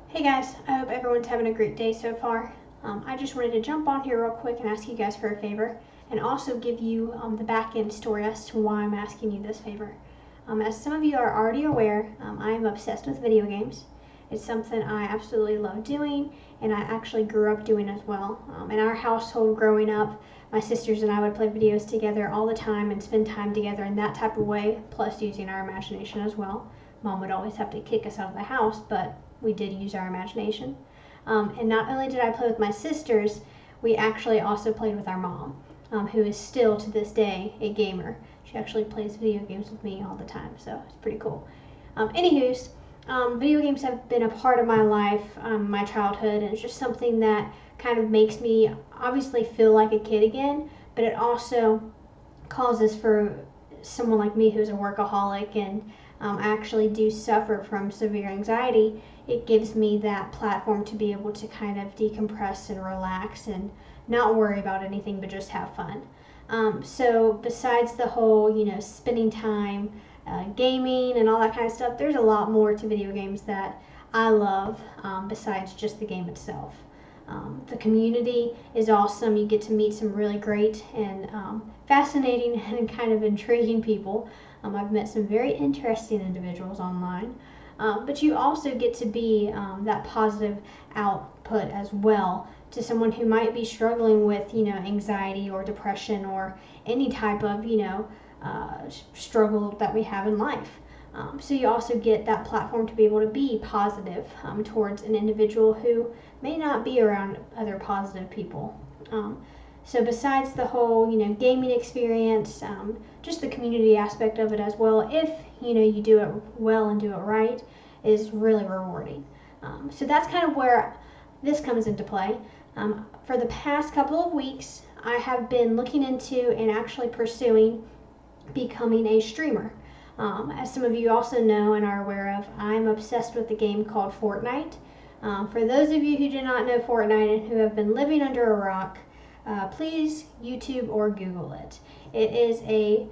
Hey guys, I hope everyone's having a great day so far. I just wanted to jump on here real quick and ask you guys for a favor and also give you the back end story as to why I'm asking you this favor. As some of you are already aware, I am obsessed with video games. It's something I absolutely love doing and I actually grew up doing as well. In our household growing up, my sisters and I would play videos together all the time and spend time together in that type of way, plus using our imagination as well. Mom would always have to kick us out of the house, but we did use our imagination. And not only did I play with my sisters, we actually also played with our mom, who is still to this day a gamer. She actually plays video games with me all the time, so it's pretty cool. Anywho's, video games have been a part of my life, my childhood, and it's just something that kind of makes me obviously feel like a kid again, but it also causes for someone like me who's a workaholic and I actually do suffer from severe anxiety. It gives me that platform to be able to kind of decompress and relax and not worry about anything but just have fun. So besides the whole, spending time gaming and all that kind of stuff, there's a lot more to video games that I love besides just the game itself. The community is awesome. You get to meet some really great and fascinating and kind of intriguing people. I've met some very interesting individuals online, but you also get to be that positive output as well to someone who might be struggling with, anxiety or depression or any type of, struggle that we have in life. So you also get that platform to be able to be positive towards an individual who may not be around other positive people. So besides the whole, gaming experience, just the community aspect of it as well, if, you do it well and do it right, is really rewarding. So that's kind of where this comes into play. For the past couple of weeks, I have been looking into and actually pursuing becoming a streamer. As some of you also know and are aware of, I'm obsessed with a game called Fortnite. For those of you who do not know Fortnite and who have been living under a rock, please YouTube or Google it. It is a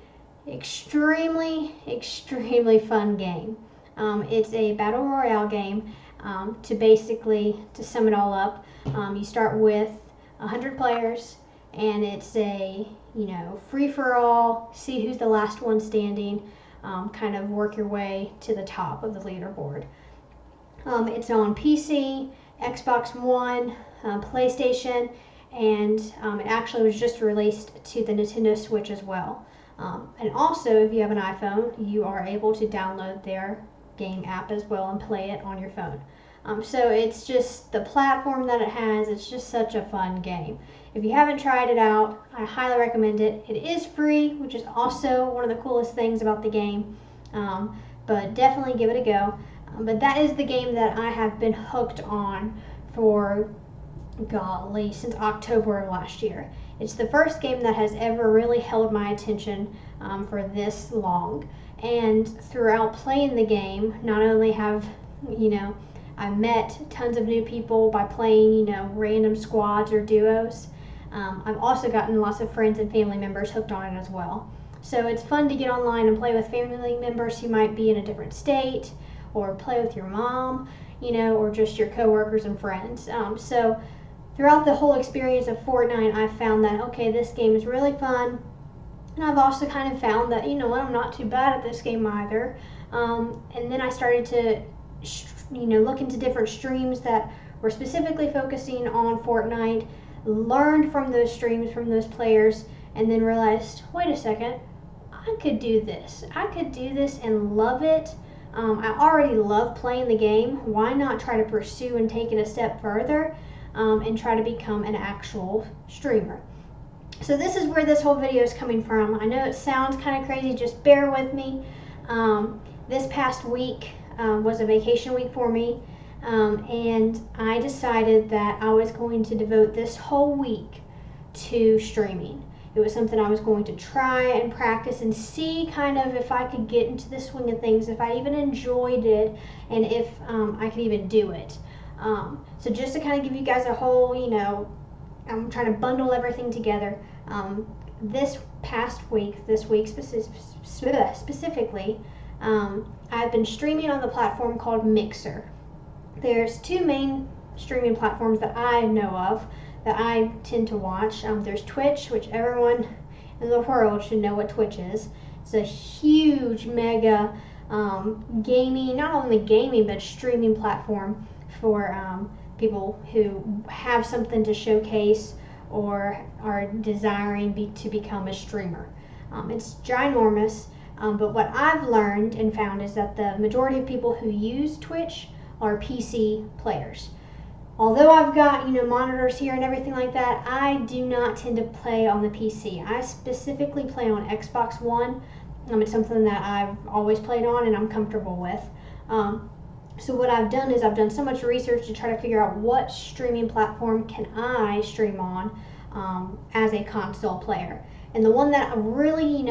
extremely fun game. It's a battle royale game. To sum it all up, you start with 100 players and it's a free for all, see who's the last one standing, kind of work your way to the top of the leaderboard. It's on PC, Xbox One, PlayStation, and it actually was just released to the Nintendo Switch as well. And also, if you have an iPhone, you are able to download their game app as well and play it on your phone. So it's just the platform that it has, it's just such a fun game. If you haven't tried it out, I highly recommend it. It is free, which is also one of the coolest things about the game, but definitely give it a go. But that is the game that I have been hooked on for, golly, since October of last year. It's the first game that has ever really held my attention for this long. And throughout playing the game, not only have, I met tons of new people by playing, random squads or duos. I've also gotten lots of friends and family members hooked on it as well. So it's fun to get online and play with family members who might be in a different state, or play with your mom, or just your coworkers and friends. So throughout the whole experience of Fortnite, I've found that, okay, this game is really fun. And I've also kind of found that, I'm not too bad at this game either. And then I started to, look into different streams that were specifically focusing on Fortnite, learned from those streams, from those players, and then realized, wait a second, I could do this. I could do this and love it. I already love playing the game. Why not try to pursue and take it a step further and try to become an actual streamer? So this is where this whole video is coming from. I know it sounds kind of crazy, just bear with me. This past week was a vacation week for me, and I decided that I was going to devote this whole week to streaming. It was something I was going to try and practice and see kind of if I could get into the swing of things, if I even enjoyed it, and if I could even do it. So just to kind of give you guys a whole, I'm trying to bundle everything together. This week specifically, I've been streaming on the platform called Mixer. There's two main streaming platforms that I know of that I tend to watch. There's Twitch, which everyone in the world should know what Twitch is. It's a huge, mega gaming, not only gaming, but streaming platform for people who have something to showcase or are desiring to become a streamer. It's ginormous, but what I've learned and found is that the majority of people who use Twitch are PC players. Although I've got, monitors here and everything like that, I do not tend to play on the PC. I specifically play on Xbox One. It's something that I've always played on and I'm comfortable with. So what I've done is I've done so much research to try to figure out what streaming platform can I stream on as a console player. And the one that really,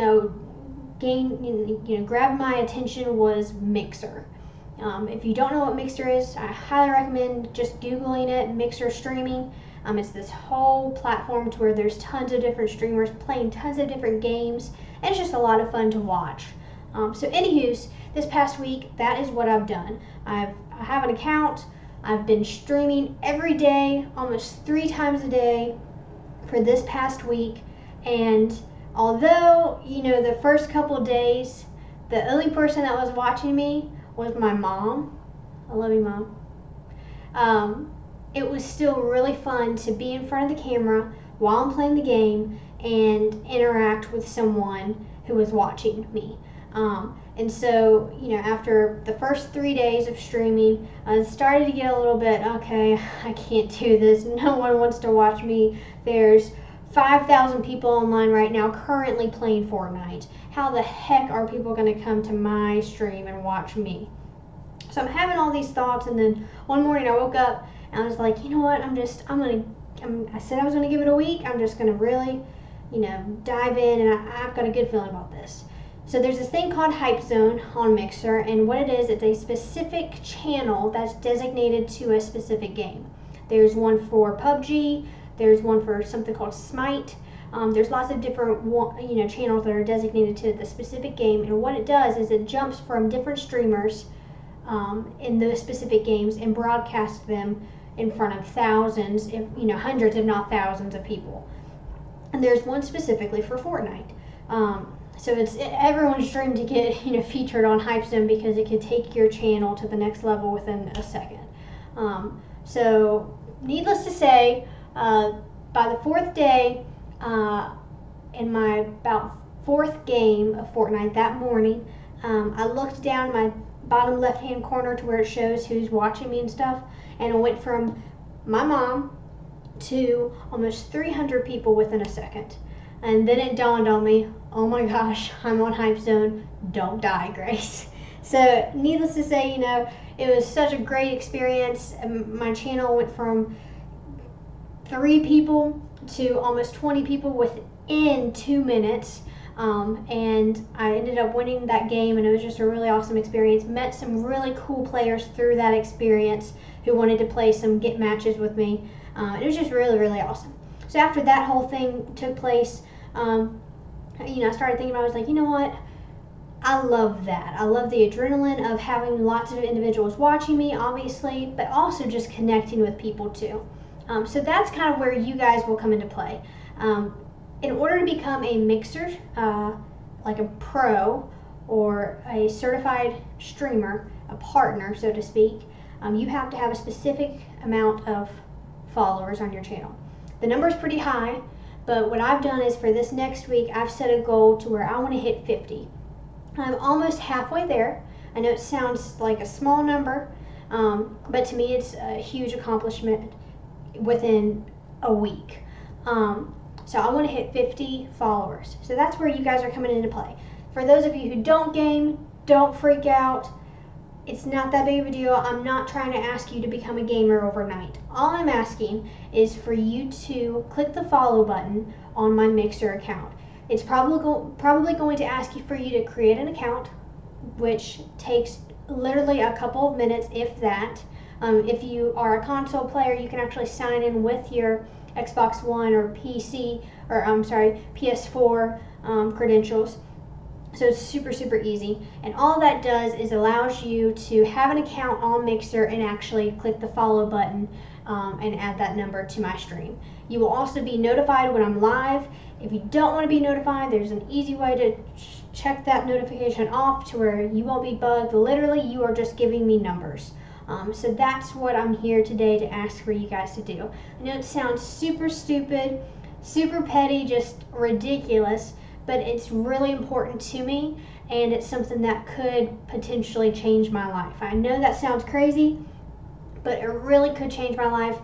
grabbed my attention was Mixer. If you don't know what Mixer is, I highly recommend just Googling it, Mixer streaming. It's this whole platform to where there's tons of different streamers playing tons of different games, and it's just a lot of fun to watch. So anywho, this past week, that is what I've done. I have an account. I've been streaming every day, almost 3 times a day for this past week. And although, the first couple of days, the only person that was watching me was my mom. I love you, Mom. It was still really fun to be in front of the camera while I'm playing the game and interact with someone who was watching me. And so, after the first 3 days of streaming, I started to get a little bit, okay, I can't do this. No one wants to watch me. There's 5,000 people online right now currently playing Fortnite. How the heck are people going to come to my stream and watch me? So I'm having all these thoughts, and then one morning I woke up and I was like, you know what, I said I was going to give it a week. I'm just going to really, dive in, and I've got a good feeling about this. So there's this thing called Hype Zone on Mixer, and what it is, it's a specific channel that's designated to a specific game. There's one for PUBG, there's one for something called Smite. There's lots of different channels that are designated to the specific game, and what it does is it jumps from different streamers in those specific games and broadcasts them in front of thousands, hundreds if not thousands of people. And there's one specifically for Fortnite. So it's everyone's dream to get featured on Hype Zone because it could take your channel to the next level within a second. So needless to say, by the 4th day, in my about 4th game of Fortnite that morning, I looked down my bottom left-hand corner to where it shows who's watching me and stuff, and it went from my mom to almost 300 people within a second. And then it dawned on me, oh my gosh, I'm on Hype Zone. Don't die, Grace. So needless to say, it was such a great experience. My channel went from 3 people to almost 20 people within 2 minutes. And I ended up winning that game, and it was just a really awesome experience. Met some really cool players through that experience who wanted to play some get matches with me. It was just really, really awesome. So after that whole thing took place, I started thinking about it. I was like, you know what? I love that. I love the adrenaline of having lots of individuals watching me, obviously, but also just connecting with people too. So that's kind of where you guys will come into play. In order to become a mixer, like a pro or a certified streamer, a partner, so to speak, you have to have a specific amount of followers on your channel. The number is pretty high, but what I've done is for this next week, I've set a goal to where I want to hit 50. I'm almost halfway there. I know it sounds like a small number, but to me it's a huge accomplishment within a week. So I want to hit 50 followers. So that's where you guys are coming into play. For those of you who don't game, don't freak out. It's not that big of a deal. I'm not trying to ask you to become a gamer overnight. All I'm asking is for you to click the follow button on my Mixer account. It's probably going to ask you for you to create an account, which takes literally a couple of minutes, if that. If you are a console player, you can actually sign in with your Xbox One or PS4 credentials. So it's super, super easy. And all that does is allows you to have an account on Mixer and actually click the follow button and add that number to my stream. You will also be notified when I'm live. If you don't want to be notified, there's an easy way to check that notification off to where you won't be bugged. Literally, you are just giving me numbers. So that's what I'm here today to ask for you guys to do. I know it sounds super stupid, super petty, just ridiculous, but it's really important to me, and it's something that could potentially change my life. I know that sounds crazy, but it really could change my life.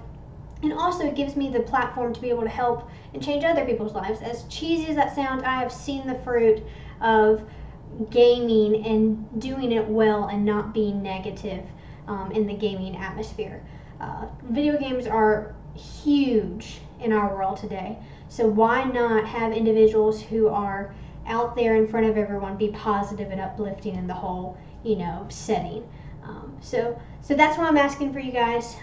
And also it gives me the platform to be able to help and change other people's lives. As cheesy as that sounds, I have seen the fruit of gaming and doing it well and not being negative in the gaming atmosphere. Video games are huge in our world today. So why not have individuals who are out there in front of everyone be positive and uplifting in the whole, setting. So that's why I'm asking for you guys.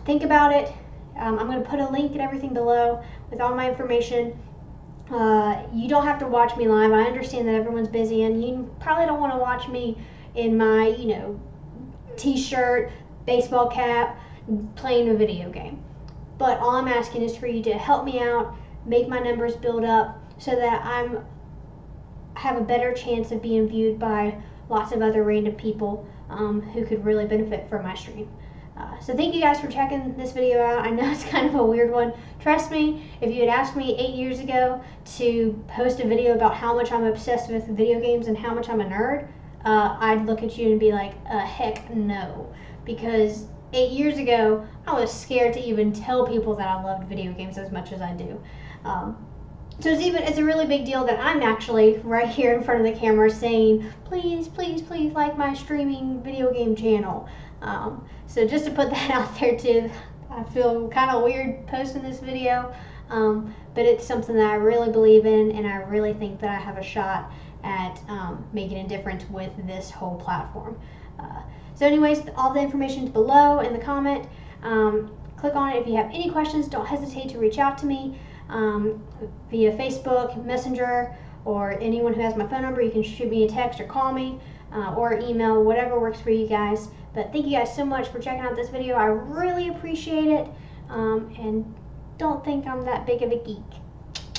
Think about it. I'm going to put a link and everything below with all my information. You don't have to watch me live. I understand that everyone's busy, and you probably don't want to watch me in my, t-shirt, baseball cap, playing a video game. But all I'm asking is for you to help me out, make my numbers build up so that I have a better chance of being viewed by lots of other random people who could really benefit from my stream. So thank you guys for checking this video out. I know it's kind of a weird one. Trust me, if you had asked me 8 years ago to post a video about how much I'm obsessed with video games and how much I'm a nerd, I'd look at you and be like, heck no. Because 8 years ago, I was scared to even tell people that I loved video games as much as I do. So it's a really big deal that I'm actually right here in front of the camera saying, please, please, please like my streaming video game channel. So just to put that out there too, I feel kind of weird posting this video, but it's something that I really believe in, and I really think that I have a shot at making a difference with this whole platform. So anyways, all the information is below in the comment. Click on it. If you have any questions, don't hesitate to reach out to me via Facebook, Messenger, or anyone who has my phone number. You can shoot me a text or call me or email, whatever works for you guys. But thank you guys so much for checking out this video. I really appreciate it, and don't think I'm that big of a geek.